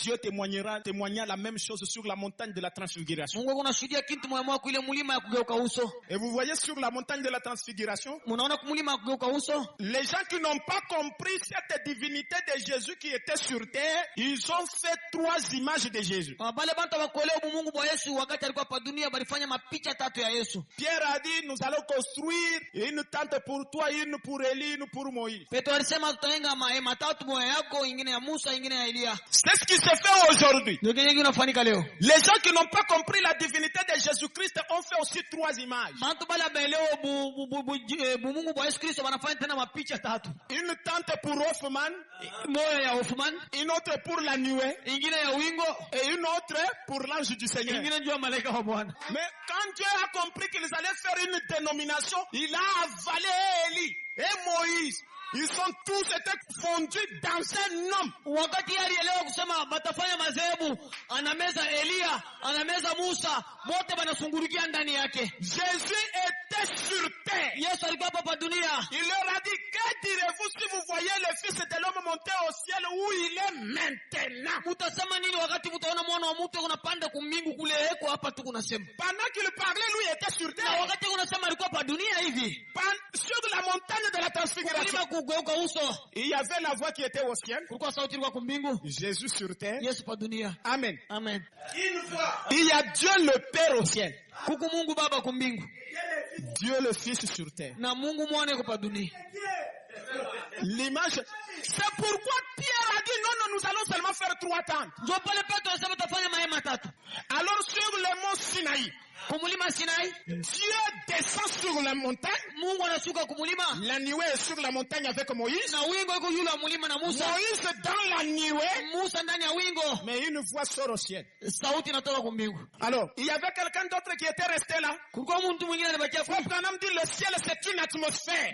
Dieu témoigna la même chose sur la montagne de la transfiguration. Et vous voyez sur la montagne de la transfiguration, les gens qui n'ont pas compris cette divinité de Jésus qui était sur terre, ils ont fait 3 images de Jésus. Pierre a dit, nous allons construire une tente pour toi, une pour Élie, une pour Moïse. C'est ce qui se fait aujourd'hui. Les gens qui n'ont pas compris la divinité de Jésus-Christ ont fait aussi 3 images. Une tente pour Hoffman, une autre pour la nuée, et une autre pour l'ange du Seigneur. Mais quand Dieu a compris qu'ils allaient faire une dénomination, il a avalé Élie et Moïse. Ils sont tous été fondus dans un homme. Jésus était sur terre. Il leur a dit, que direz-vous si vous voyez le Fils de l'homme monter au ciel où il est maintenant? Pendant qu'il parlait, lui était sur terre. Sur la montagne de la transfiguration. Il y avait la voix qui était au ciel. Jésus sur terre. Amen. Amen. Il y a Dieu le Père au ciel. Dieu le Fils sur terre. L'image. C'est pourquoi Pierre a dit non, nous allons seulement faire 3 tentes. Alors sur le mont Sinaï, Dieu descend sur la montagne. La nuée est sur la montagne avec Moïse. Moïse dans la nuée. Mais une voix sort au ciel. Alors, il y avait quelqu'un d'autre qui était resté là. Frère Branham dit le ciel c'est une atmosphère.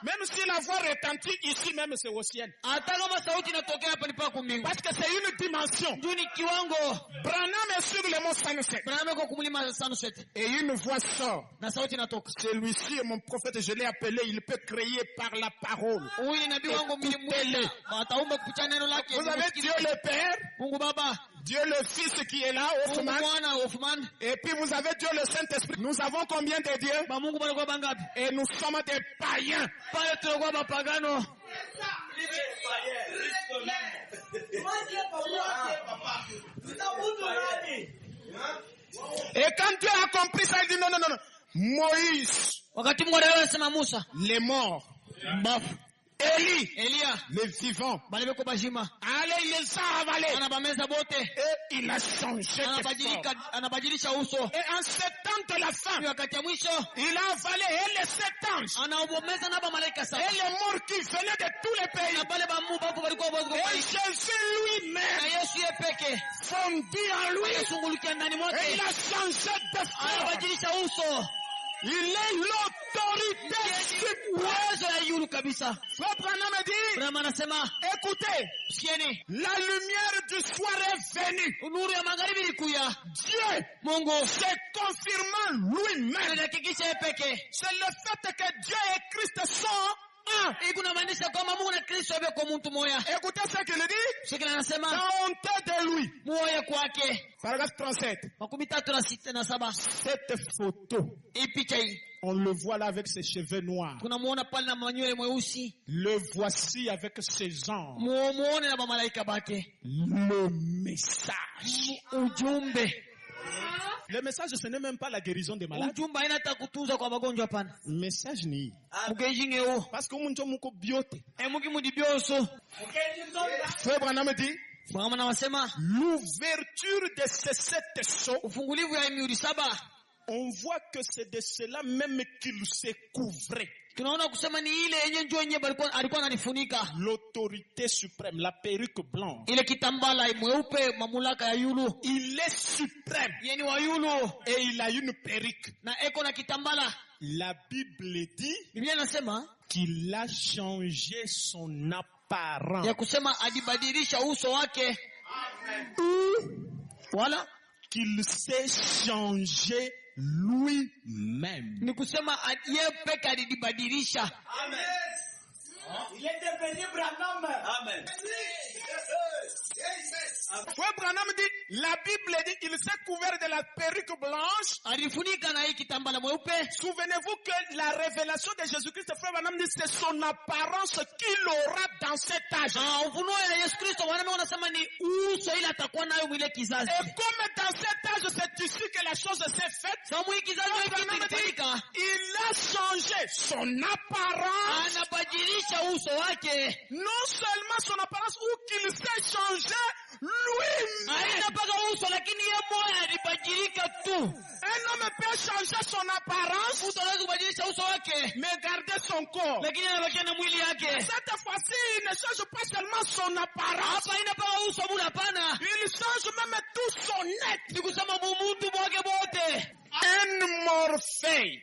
Même si la voix retentit ici même c'est au ciel. Parce que c'est une dimension. Branham est sur le mont Sunset. Et une voix sort. Celui-ci est mon prophète, je l'ai appelé, il peut créer par la parole. Vous avez Dieu le Père, Dieu le Fils qui est là, Hoffman. Et puis vous avez Dieu le Saint-Esprit. Nous avons combien de dieux? Et nous sommes des païens. Et quand Dieu a compris ça, il dit non. Moïse, les morts. Élie, les vivants. Allez, il les a avalés. Et il a changé de forme. Et en 70 la fin, il a avalé et les 7 anges. Et les morts qui venaient de tous les pays. Et Jésus lui-même, fondu en lui. Et il a changé de forme. Il est l'autorité suprême. Frère Branham dit, écoutez, la lumière du soir est venue. Dieu se confirmant lui-même. C'est le fait que Dieu et Christ sont un. Écoutez ce qu'il dit. La honte de lui. Paragraphe 37. Cette photo, on le voit là avec ses cheveux noirs. Le voici avec ses anges. Le message. Le message, ce n'est même pas la guérison des malades. Le message ni. Parce que Frère Branham dit, l'ouverture de ces 7 sceaux, on voit que c'est de cela même qu'il se couvrait. L'autorité suprême, la perruque blanche. Il est suprême. Et il a une perruque. La Bible dit qu'il a changé son apparence. Voilà. Qu'il s'est changé lui-même. Amen. Il est devenu Branham. Amen. Frère Branham dit, la Bible dit, il s'est couvert de la perruque blanche. Souvenez-vous que la révélation de Jésus-Christ, Frère Branham dit, c'est son apparence qu'il aura dans cet âge. Et comme dans cet âge, c'est ici que la chose s'est faite, il a changé son apparence. Non seulement son apparence, ou qu'il s'est changé lui-même. Un homme peut changer son apparence, mais garder son corps. Cette fois-ci, il ne change pas seulement son apparence, il change même tout son être. Un morphée.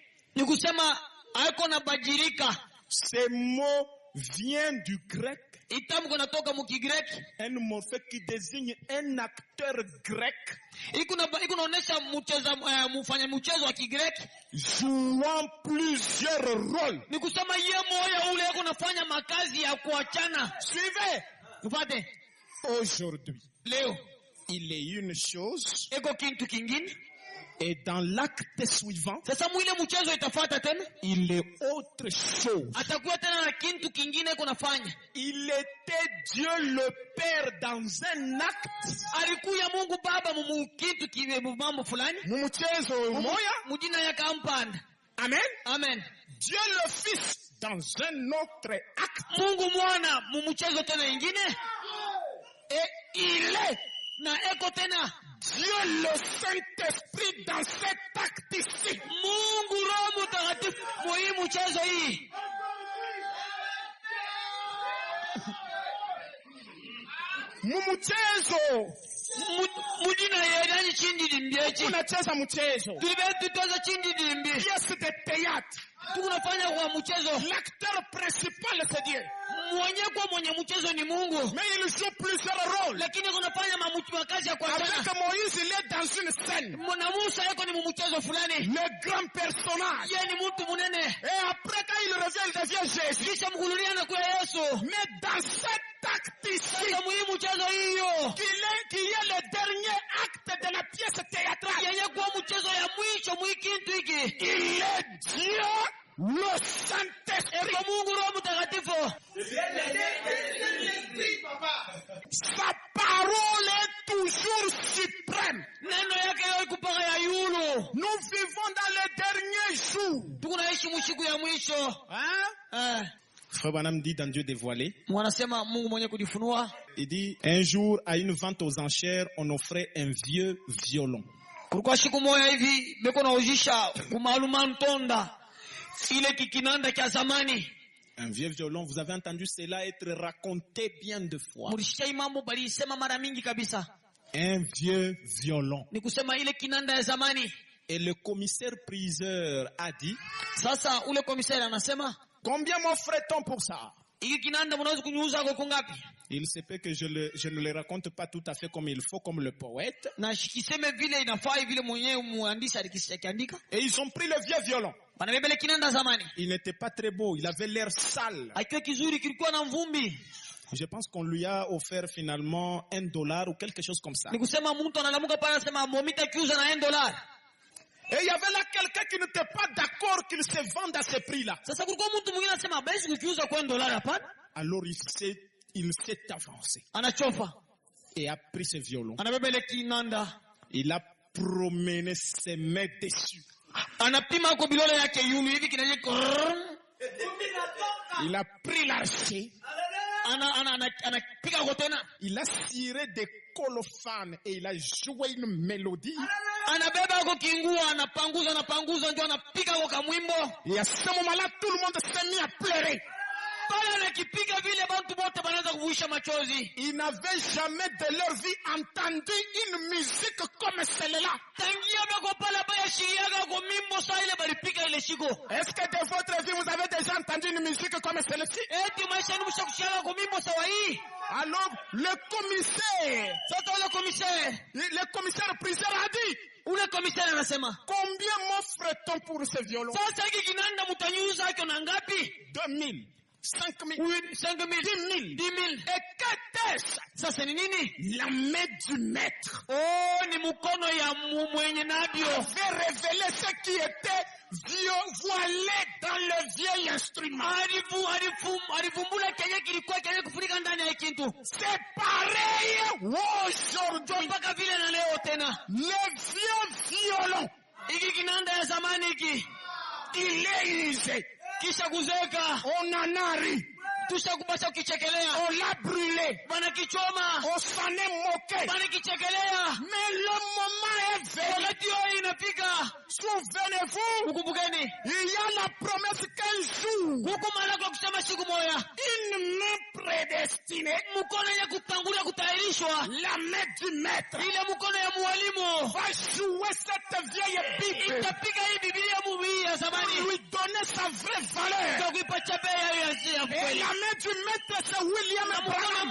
Ce mot vient du grec. Un morphée qui désigne un acteur grec jouant plusieurs rôles. Suivez. Aujourd'hui, il est une chose, et dans l'acte suivant, il est autre chose. Il était Dieu le Père dans un acte, Amen. Amen. Dieu le Fils dans un autre acte, et il est Dieu le Saint-Esprit dans cet acte ici. Unacheza mchezo. Pièce de théâtre. L'acteur principal c'est Dieu. Mais il joue plusieurs rôles. Avec Moïse, il est dans une scène. Le grand personnage. Et après, quand il revient, il devient Jésus. Mais dans cet acte ici, qui est le dernier acte de la pièce théâtrale, il est Dieu, le Saint-Esprit. Sa parole est toujours suprême. Nous vivons dans les derniers jours. Hein? Frère Branham dit dans Dieu dévoilé, il dit, un jour à une vente aux enchères, on offrait un vieux violon. Un vieux violon, vous avez entendu cela être raconté bien de fois. Un vieux violon. Et le commissaire priseur a dit, combien m'offrait-on pour ça? Il se peut que je ne le raconte pas tout à fait comme il faut, comme le poète. Et ils ont pris le vieux violon. Il n'était pas très beau, il avait l'air sale. Je pense qu'on lui a offert finalement $1 ou quelque chose comme ça. Et il y avait là quelqu'un qui n'était pas d'accord qu'il se vende à ce prix-là. Alors il s'est avancé et a pris ce violon. Il a promené ses mains dessus. Il a pris l'archer. Il a ciré des colophanes et il a joué une mélodie. Et à ce moment-là, tout le monde s'est mis à pleurer. Ils n'avaient jamais de leur vie entendu une musique comme celle-là. Est-ce que de votre vie vous avez déjà entendu une musique comme celle-ci? Alors le commissaire priseur a dit, combien m'offre-t-on pour ce violon? 2000. 5 000, 10 000. Et qu'était-ce? Ça c'est nini? La main du maître. Oh, ni mukono ya mwenye nadio. Avait révélé ce qui était voilé dans le vieil instrument. C'est pareil aujourd'hui. Le vieux violon, il est usé. On en a ri. On l'a brûlé. On s'en est moqué. Mais le moment est venu. Souvenez-vous, il y a la promesse qu'un jour, une main prédestinée, la main du maître, va jouer cette vieille Bible pour lui donner sa vraie valeur. Et la main du maître, c'est William Branham.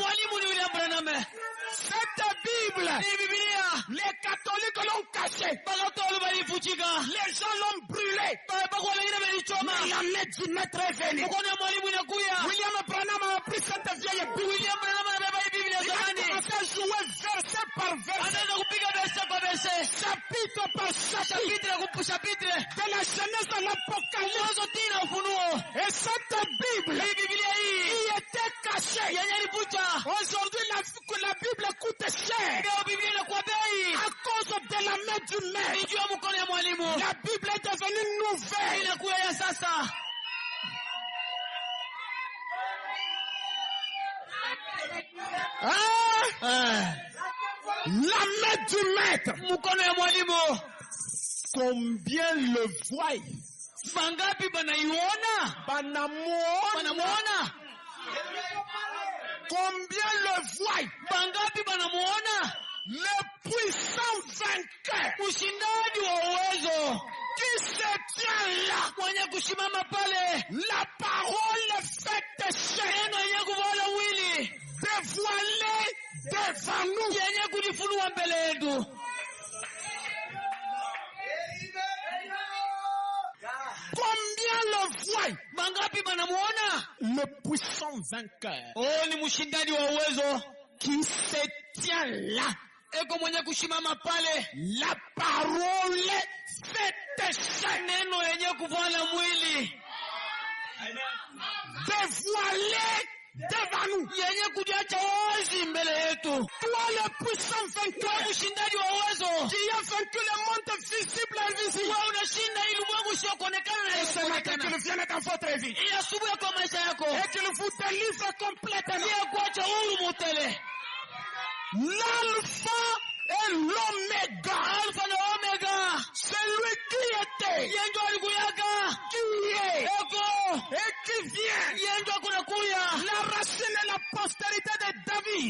Cette Bible, les catholiques l'ont cachée. Les gens l'ont brûlée. Mais la main du maître est venue. William Branham a pris cette vieille Bible. Il a commencé à jouer verset par verset, chapitre par chapitre, de la Genèse à l'Apocalypse. Et cette Bible qui était cachée, aujourd'hui la Bible coûte cher à cause de la main du maître. La Bible est devenue nouvelle. La main du maître. Combien le voient? Combien le voient? Le puissant vainqueur qui se tient là. La parole faite chair, dévoilée devant nous. Combien le voient? Le puissant vainqueur qui se tient là. La parole faite chair, dévoilée devant nous. Toi le puissant vainqueur qui a vaincu le monde visible et invisible. Et ce matin qu'il vienne dans votre vie et qu'il vous délivre complètement. L'alpha et l'oméga. Celui qui était, qui est et qui vient. La racine et la postérité de David.